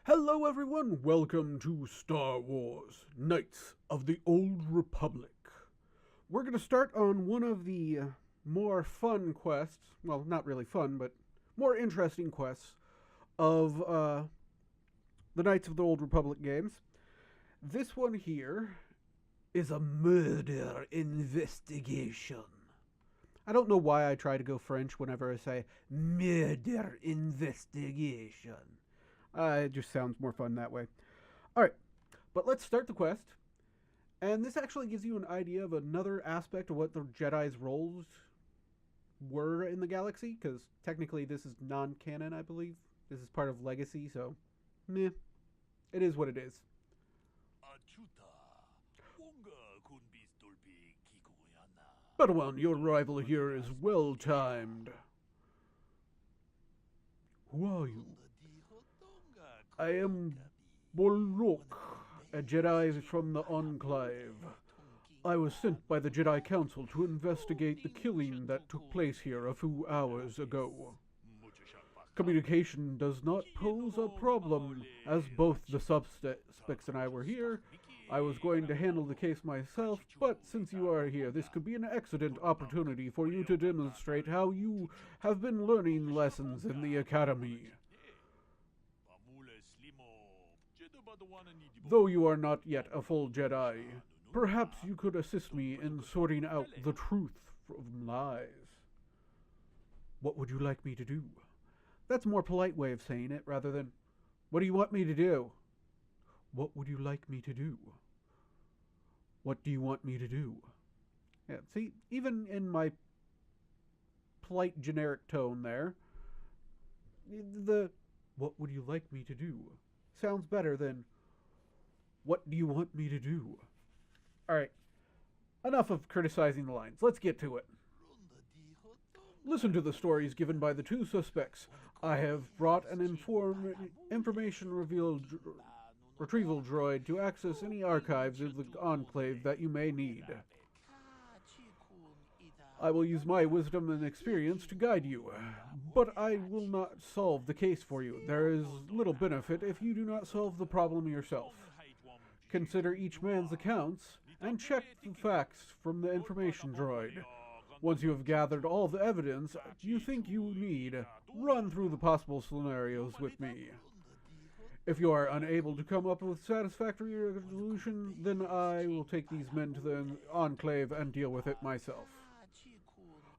Hello, everyone. Welcome to Star Wars Knights of the Old Republic. We're going to start on one of the more fun quests. Well, not really fun, but more interesting quests of the Knights of the Old Republic games. This one here is a murder investigation. I don't know why I try to go French whenever I say murder investigation. It just sounds more fun that way. Alright, but let's start the quest. And this actually gives you an idea of another aspect of what the Jedi's roles were in the galaxy, because technically this is non-canon, I believe. This is part of Legacy, so meh. It is what it is. Padawan, your arrival here is well timed. Who are you? I am Bolrok, a Jedi from the Enclave. I was sent by the Jedi Council to investigate the killing that took place here a few hours ago. Communication does not pose a problem, as both the suspects and I were here. I was going to handle the case myself, but since you are here, this could be an excellent opportunity for you to demonstrate how you have been learning lessons in the Academy. Though you are not yet a full Jedi, perhaps you could assist me in sorting out the truth from lies. What would you like me to do? That's a more polite way of saying it, rather than, what do you want me to do? What would you like me to do? What do you want me to do? Yeah, see, even in my polite generic tone there, the what would you like me to do sounds better than what do you want me to do? Alright, enough of criticizing the lines. Let's get to it. Listen to the stories given by the two suspects. I have brought an information retrieval droid to access any archives of the Enclave that you may need. I will use my wisdom and experience to guide you, but I will not solve the case for you. There is little benefit if you do not solve the problem yourself. Consider each man's accounts and check the facts from the information droid. Once you have gathered all the evidence you think you need, run through the possible scenarios with me. If you are unable to come up with a satisfactory resolution, then I will take these men to the Enclave and deal with it myself.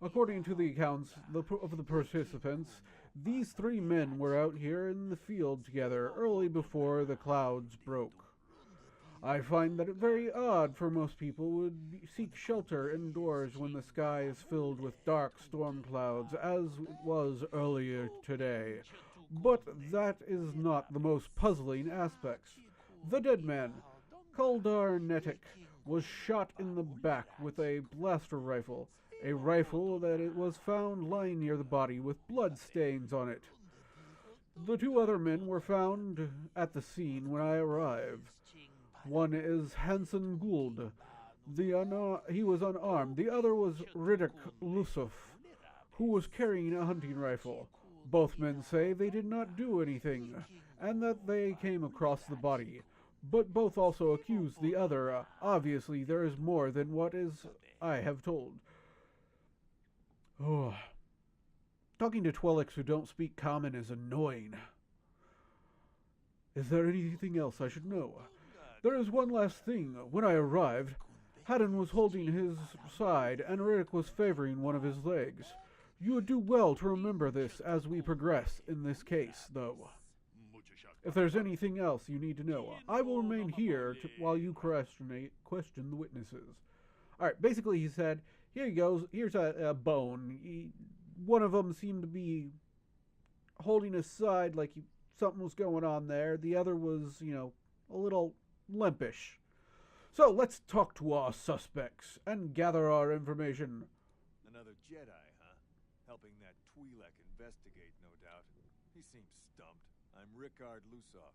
According to the accounts of the participants, these three men were out here in the field together early before the clouds broke. I find that it very odd for most people would seek shelter indoors when the sky is filled with dark storm clouds, as it was earlier today. But that is not the most puzzling aspects. The dead man, Kuldar Netik, was shot in the back with a blaster rifle, a rifle that it was found lying near the body with blood stains on it. The two other men were found at the scene when I arrived. One is Hansen Gould. He was unarmed. The other was Riddick Lusuf, who was carrying a hunting rifle. Both men say they did not do anything, and that they came across the body. But both also accuse the other. Obviously, there is more than what I have told. Oh. Talking to Twelix who don't speak common is annoying. Is there anything else I should know? There is one last thing. When I arrived, Haddon was holding his side, and Riddick was favoring one of his legs. You would do well to remember this as we progress in this case, though. If there's anything else you need to know, I will remain here while you question the witnesses. Alright, basically he said, here he goes, here's a bone. One of them seemed to be holding his side like something was going on there. The other was, a little limpish. So let's talk to our suspects and gather our information. Another Jedi, huh? Helping that Twi'lek investigate, no doubt. He seems stumped. I'm Rickard Lusov.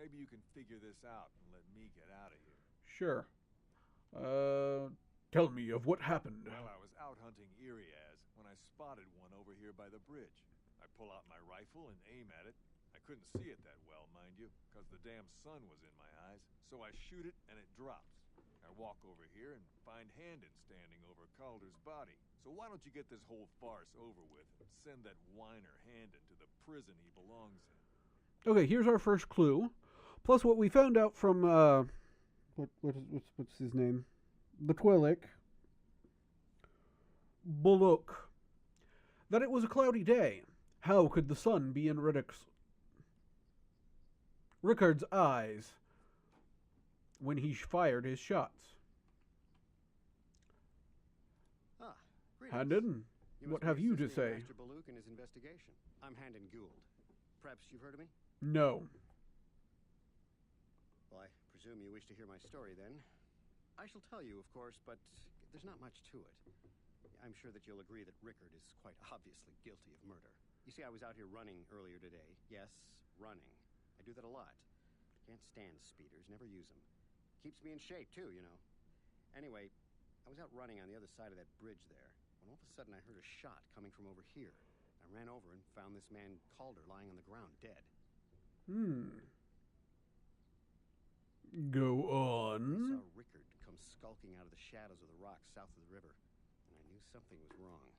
Maybe you can figure this out and let me get out of here. Sure. Tell me of what happened. Well, I was out hunting Iriaz when I spotted one over here by the bridge. I pull out my rifle and aim at it. I couldn't see it that well, mind you. the damn sun was in my eyes, so I shoot it and it drops. I walk over here and find Handon standing over Calder's body. So why don't you get this whole farce over with and send that whiner Handon to the prison he belongs in? Okay, here's our first clue. Plus what we found out from, what's his name? The Twi'lek. Bullock. That it was a cloudy day. How could the sun be in Rickard's eyes when he fired his shots? Handon, what have you to say? Master Bullock in his investigation. I'm Handon Gould. Perhaps you've heard of me? No. Well, I presume you wish to hear my story, then. I shall tell you, of course, but there's not much to it. I'm sure that you'll agree that Rickard is quite obviously guilty of murder. You see, I was out here running earlier today. Yes, running. I do that a lot. Can't stand speeders, never use them. Keeps me in shape, too, you know. Anyway, I was out running on the other side of that bridge there, when all of a sudden I heard a shot coming from over here. I ran over and found this man Calder lying on the ground, dead. Go I on. saw Rickard come skulking out of the shadows of the rocks south of the river, and I knew something was wrong.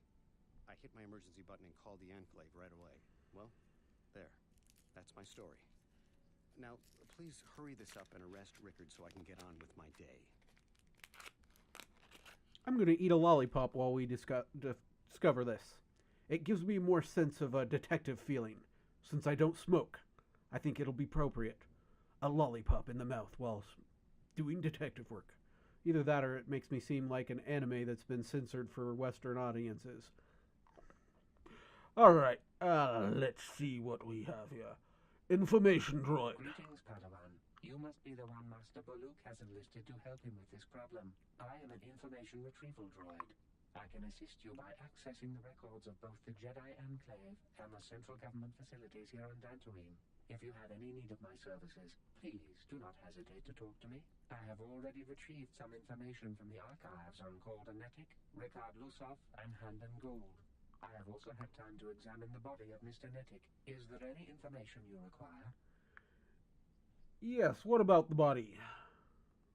I hit my emergency button and called the Enclave right away. Well, there. That's my story. Now, please hurry this up and arrest Rickard so I can get on with my day. I'm going to eat a lollipop while we discover this. It gives me more sense of a detective feeling. Since I don't smoke, I think it'll be appropriate. A lollipop in the mouth while doing detective work. Either that or it makes me seem like an anime that's been censored for Western audiences. Alright, let's see what we have here. Information droid. Greetings, Padawan. You must be the one Master Bullock has enlisted to help him with this problem. I am an information retrieval droid. I can assist you by accessing the records of both the Jedi Enclave and the central government facilities here on Dantooine. If you have any need of my services, please do not hesitate to talk to me. I have already retrieved some information from the archives on Calder Netic, Rickard Lusoff, and Handon Gould. I have also had time to examine the body of Mr. Netic. Is there any information you require? Yes, what about the body?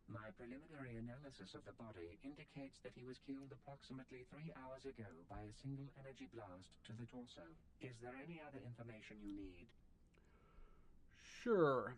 My preliminary analysis of the body indicates that he was killed approximately 3 hours ago by a single energy blast to the torso. Is there any other information you need? Sure.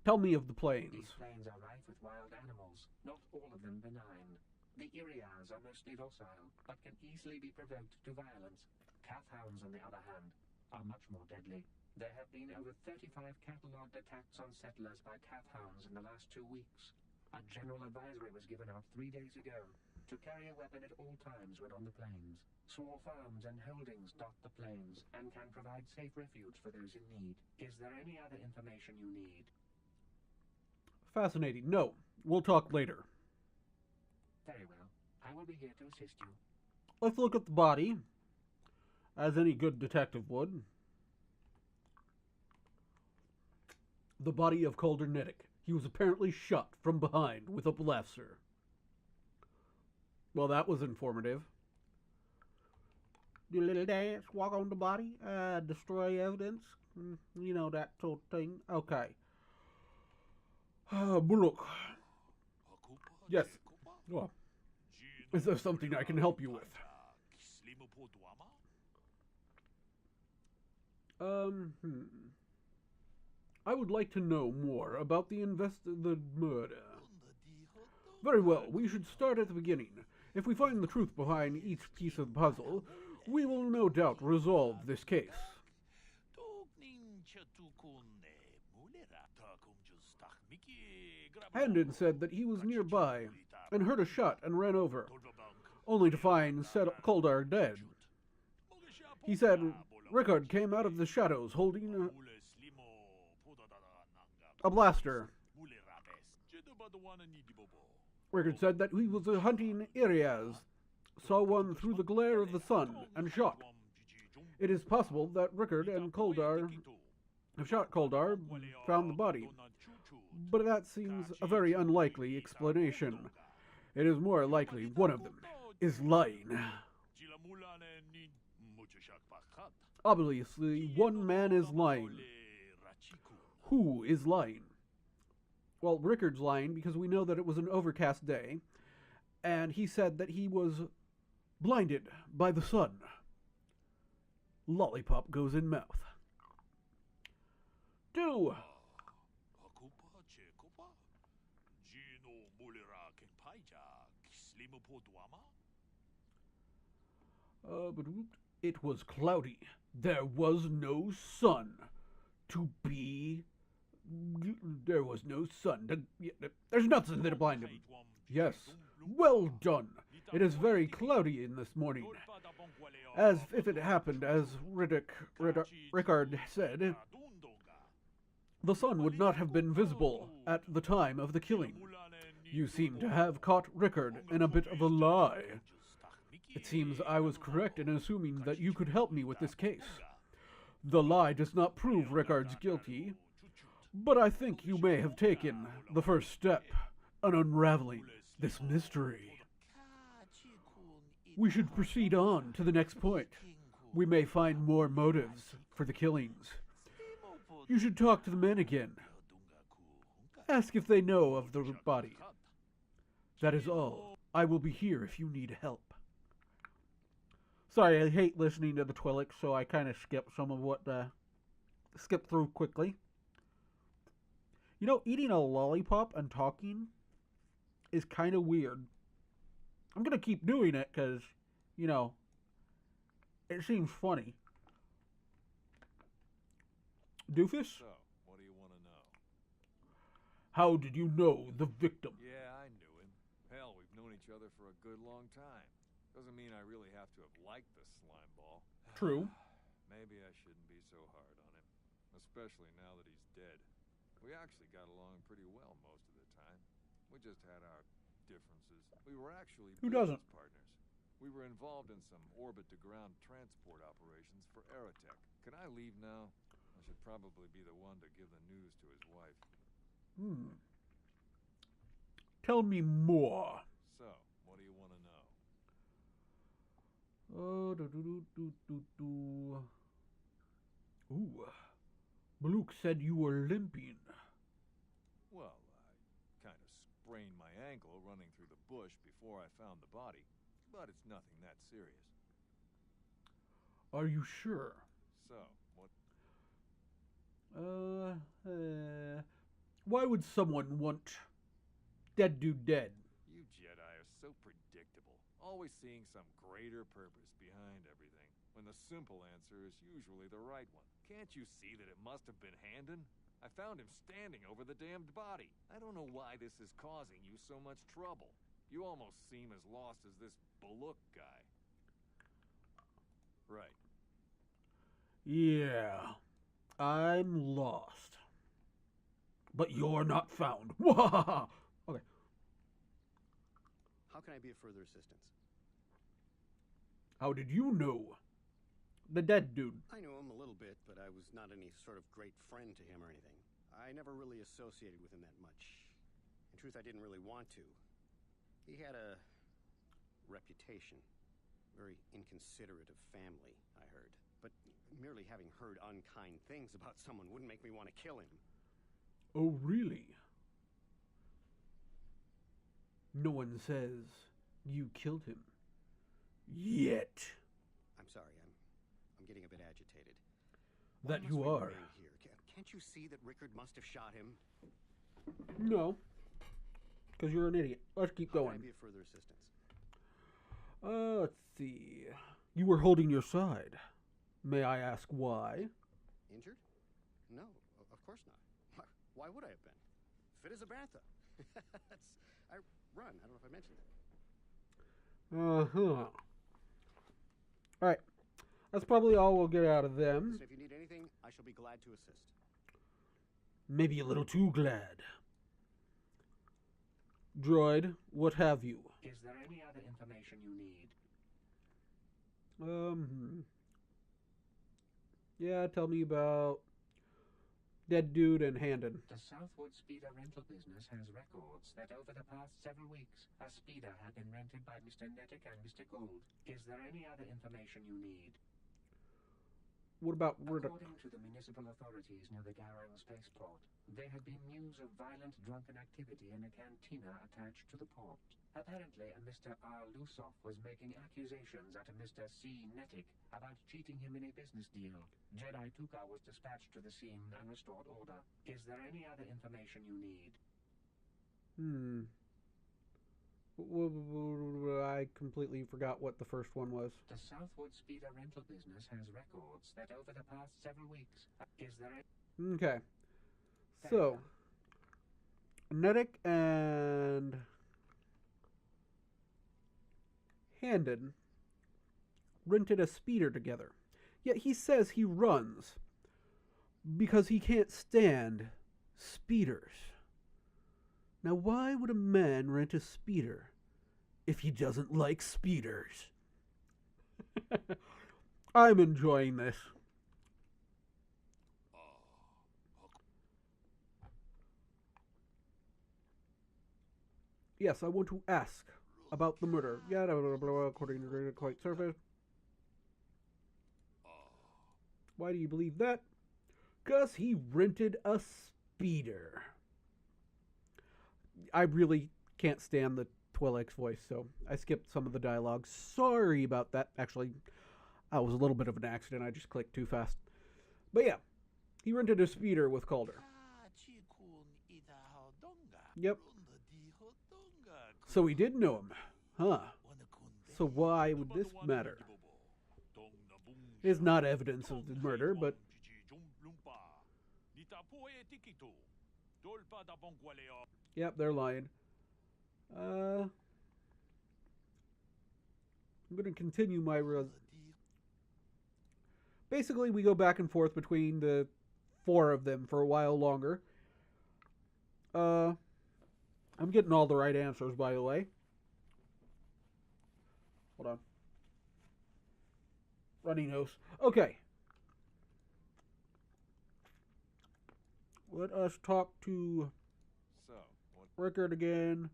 Tell me of the plains. These plains are rife with wild animals, not all of them benign. The Irias are mostly docile, but can easily be provoked to violence. Calf hounds, on the other hand, are much more deadly. There have been over 35 catalogued attacks on settlers by calf hounds in the last 2 weeks. A general advisory was given out 3 days ago to carry a weapon at all times when on the plains. Small farms and holdings dot the plains and can provide safe refuge for those in need. Is there any other information you need? Fascinating. No, we'll talk later. Very well. I will be here to assist you. Let's look at the body, as any good detective would. The body of Calder Netic. He was apparently shot from behind with a blaster. Well, that was informative. Do a little dance, walk on the body, destroy evidence. You know, that sort of thing. Okay. Bullock. Yes. Oh. Is there something I can help you with? I would like to know more about the murder. Very well, we should start at the beginning. If we find the truth behind each piece of the puzzle, we will no doubt resolve this case. Handon said that he was nearby and heard a shot and ran over, only to find Calder dead. He said Rickard came out of the shadows holding a blaster. Rickard said that he was hunting Irias, saw one through the glare of the sun, and shot. It is possible that Rickard and Calder have shot Calder, found the body, but that seems a very unlikely explanation. It is more likely one of them is lying. Obviously, one man is lying. Who is lying? Well, Rickard's lying because we know that it was an overcast day, and he said that he was blinded by the sun. Lollipop goes in mouth. 2. But it was cloudy. There was no sun. There was no sun. There's nothing that blinded him. Yes. Well done. It is very cloudy in this morning. As if it happened, as Rickard said, the sun would not have been visible at the time of the killing. You seem to have caught Rickard in a bit of a lie. It seems I was correct in assuming that you could help me with this case. The lie does not prove Rickard's guilty, but I think you may have taken the first step in unraveling this mystery. We should proceed on to the next point. We may find more motives for the killings. You should talk to the men again. Ask if they know of the body. That is all. I will be here if you need help. Sorry, I hate listening to the Twi'lek, so I kind of skip some of what, skip through quickly. You know, eating a lollipop and talking is kind of weird. I'm going to keep doing it because, you know, it seems funny. Doofus? So, what do you want to know? How did you know the victim? Yeah, I knew him. Hell, we've known each other for a good long time. Doesn't mean I really have to have liked the slime ball. True. Maybe I shouldn't be so hard on him. Especially now that he's dead. We actually got along pretty well most of the time. We just had our differences. We were actually Who doesn't? business partners. We were involved in some orbit-to-ground transport operations for Aerotech. Can I leave now? I should probably be the one to give the news to his wife. Tell me more. So, what do you want to know? Ooh. Maluk said you were limping. Well, I kind of sprained my ankle running through the bush before I found the body. But it's nothing that serious. Are you sure? So, what? Why would someone want Dead Dude dead? You Jedi are so predictable. Always seeing some greater purpose behind everything, when the simple answer is usually the right one. Can't you see that it must have been Handon? I found him standing over the damned body. I don't know why this is causing you so much trouble. You almost seem as lost as this Baluk guy. Right. Yeah, I'm lost. But you're not found. Okay. How can I be of further assistance? How did you know the dead dude? I knew him a little bit, but I was not any sort of great friend to him or anything. I never really associated with him that much. In truth, I didn't really want to. He had a reputation. Very inconsiderate of family, I heard. But merely having heard unkind things about someone wouldn't make me want to kill him. Oh, really? No one says you killed him. Yet. I'm sorry, I'm getting a bit agitated. That Why you must we are. remain here? Can't you see that Rickard must have shot him? No. Because you're an idiot. Let's keep How can I going. be of further assistance? Let's see. You were holding your side. May I ask why? Injured? No, of course not. Why would I have been? Fit as a bantha. I run. I don't know if I mentioned that. Alright. That's probably all we'll get out of them. Listen, if you need anything, I shall be glad to assist. Maybe a little too glad. Droid, what have you? Is there any other information you need? Yeah, tell me about Dead Dude and Handon. The Southwood Speeder rental business has records that over the past several weeks, a speeder had been rented by Mr. Nettic and Mr. Gould. Is there any other information you need? What about Riddick? According to the municipal authorities near the Garang spaceport, there had been news of violent drunken activity in a cantina attached to the port. Apparently, a Mr. R. Lusov was making accusations at a Mr. C. Netic about cheating him in a business deal. Jedi Tuka was dispatched to the scene and restored order. Is there any other information you need? I completely forgot what the first one was. The Southwood Speeder rental business has records that over the past several weeks, is there a... Okay. So, Netic and Handon rented a speeder together. Yet he says he runs because he can't stand speeders. Now, why would a man rent a speeder if he doesn't like speeders? I'm enjoying this. Yes, I want to ask about the murder. Yeah, blah, blah, blah, according to the Quite Surface. Why do you believe that? Because he rented a speeder. I really can't stand the Twi'lek's voice, so I skipped some of the dialogue. Sorry about that. Actually, that was a little bit of an accident. I just clicked too fast. But yeah, he rented a speeder with Calder. Yep. So he did know him. Huh. So why would this matter? It's not evidence of the murder, but... Yep, they're lying. I'm going to continue my... Basically, we go back and forth between the four of them for a while longer. I'm getting all the right answers, by the way. Hold on. Runny nose. Okay. Let us talk to Rickard again.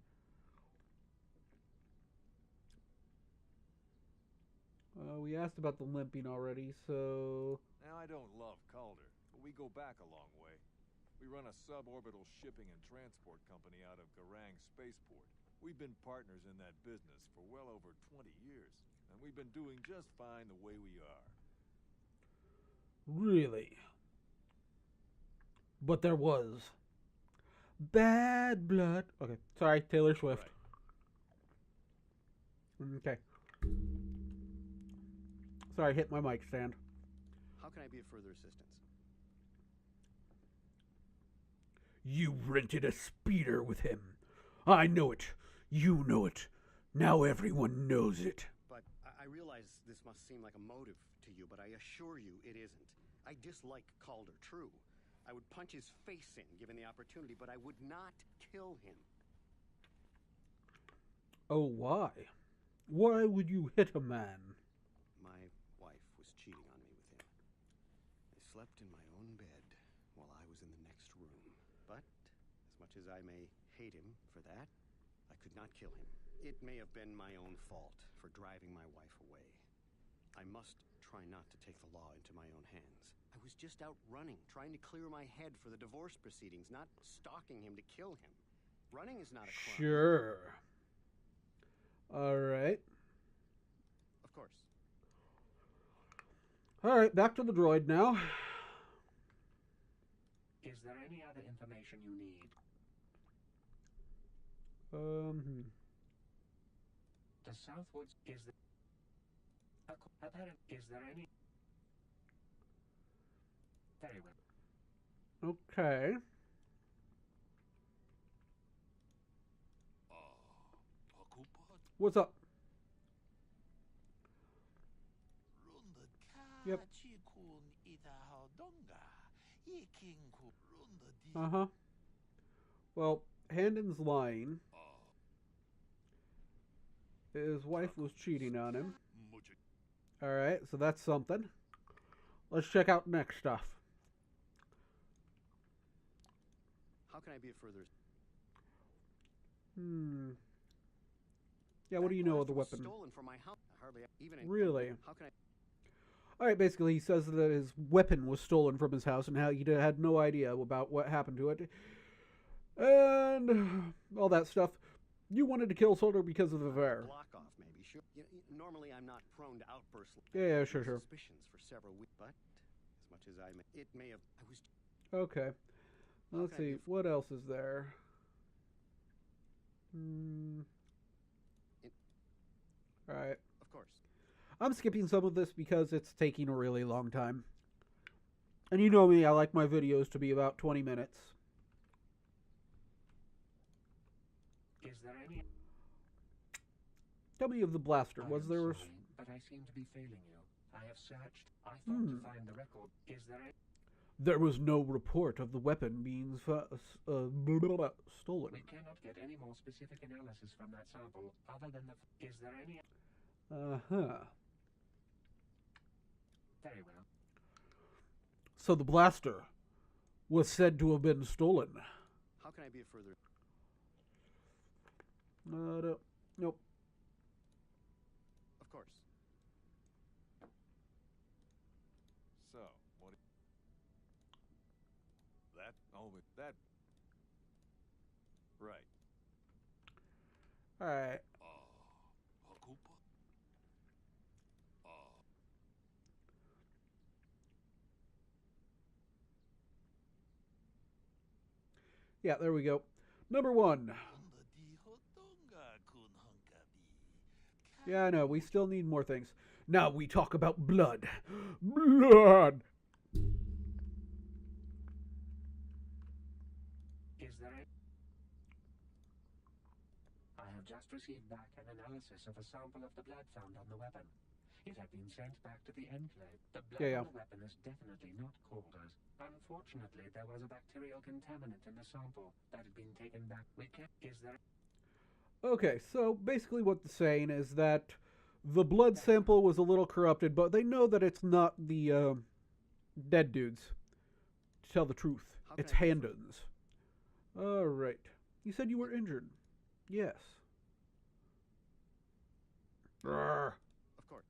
We asked about the limping already, so... Now, I don't love Calder, but we go back a long way. We run a suborbital shipping and transport company out of Garang Spaceport. We've been partners in that business for well over 20 years, and we've been doing just fine the way we are. Really? But there was bad blood. Okay, sorry, Taylor Swift. Right. Okay. Sorry, hit my mic stand. How can I be of further assistance? You rented a speeder with him. I know it. You know it. Now everyone knows it. But I realize this must seem like a motive to you, but I assure you it isn't. I dislike Calder, true. I would punch his face in given the opportunity, but I would not kill him. Oh, why? Why would you hit a man? My wife was cheating on me with him. I slept in my own bed while I was in the next room. But as much as I may hate him for that, I could not kill him. It may have been my own fault for driving my wife away. I must try not to take the law into my own hands. I was just out running, trying to clear my head for the divorce proceedings, not stalking him to kill him. Running is not a crime. Sure. All right. Of course. All right, back to the droid now. Is there any other information you need? The Southwoods is the... Is there any... Very well. Okay. What's up? Yep. Uh-huh. Well, Handon's lying. His wife was cheating on him. Alright, so that's something. Let's check out next stuff. How can I be of further... Yeah, what do you know of the weapon? Stolen from my house. Hardly even... Really? How can All right, basically, he says that his weapon was stolen from his house and how he had no idea about what happened to it. And all that stuff. You wanted to kill Solder because of the affair. Block off, maybe. Sure. Normally, I'm not prone to outbursts. Yeah, sure. Suspicions for several weeks, but as much as it may have. I was. Okay. Let's see. What else is there? All right. Of course. I'm skipping some of this because it's taking a really long time. And you know me, I like my videos to be about 20 minutes. Is there any... Tell me of the blaster. Was there... Sorry, but I seem to be failing you. I have searched. I thought to find the record. Is there any... There was no report of the weapon being stolen. We cannot get any more specific analysis from that sample other than the... Is there any... Uh-huh. Very well. So the blaster was said to have been stolen. How can I be a further? Nope. Of course. So, what... That? Oh, but that... Right. All right. Yeah, there we go. Number 1. Yeah, I know. We still need more things. Now we talk about blood. Blood! Is there a... I have just received back an analysis of a sample of the blood found on the weapon. It had been sent back to the Enclave. The blood on the weapon is definitely not Calder's. Unfortunately, there was a bacterial contaminant in the sample that had been taken back. Is there... Okay, so basically what they're saying is that the blood sample was a little corrupted, but they know that it's not the dead dudes. To tell the truth, it's Handens. All right. You said you were injured. Yes. Rawr. Of course.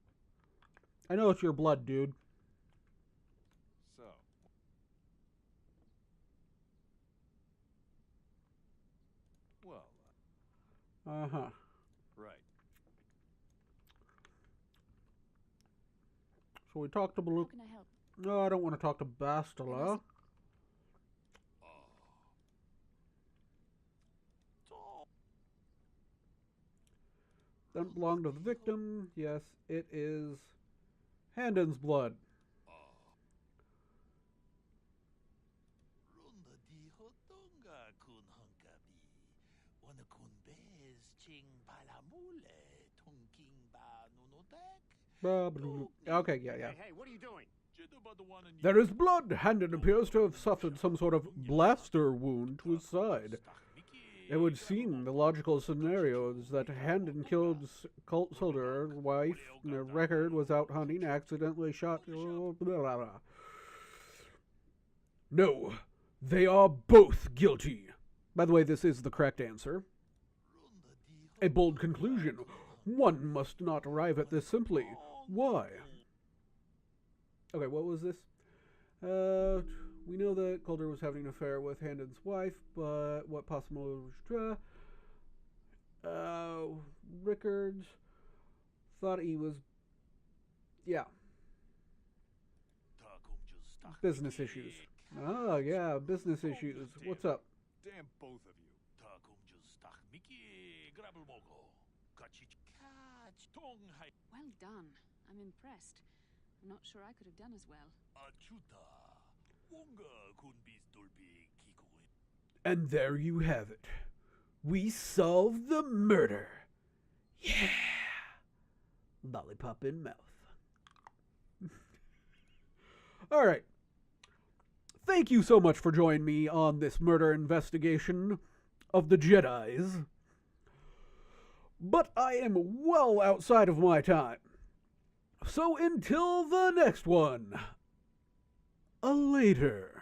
I know it's your blood, dude. So... Well... Uh-huh. Right. So we talked to Blue. How can I help? No, I don't want to talk to Bastila. Doesn't belong to the victim. Yes, it is Handen's blood. Okay, yeah. Hey, what are you doing? There is blood. Handen appears to have suffered some sort of blaster wound to his side. It would seem the logical scenario is that Handen killed Colt Solder's wife, and the record was out hunting, accidentally shot... Blah, blah, blah. No, they are both guilty. By the way, this is the correct answer. A bold conclusion. One must not arrive at this simply. Why? Okay, what was this? We know that Calder was having an affair with Handen's wife, but what possible... Rickards thought he was... Yeah. Business issues. Oh, yeah, business issues. What's up? Damn both of you. Well done. I'm impressed. I'm not sure I could have done as well. And there you have it. We solved the murder. Yeah. Lollipop in mouth. All right. Thank you so much for joining me on this murder investigation of the Jedis. But I am well outside of my time. So until the next one, a later.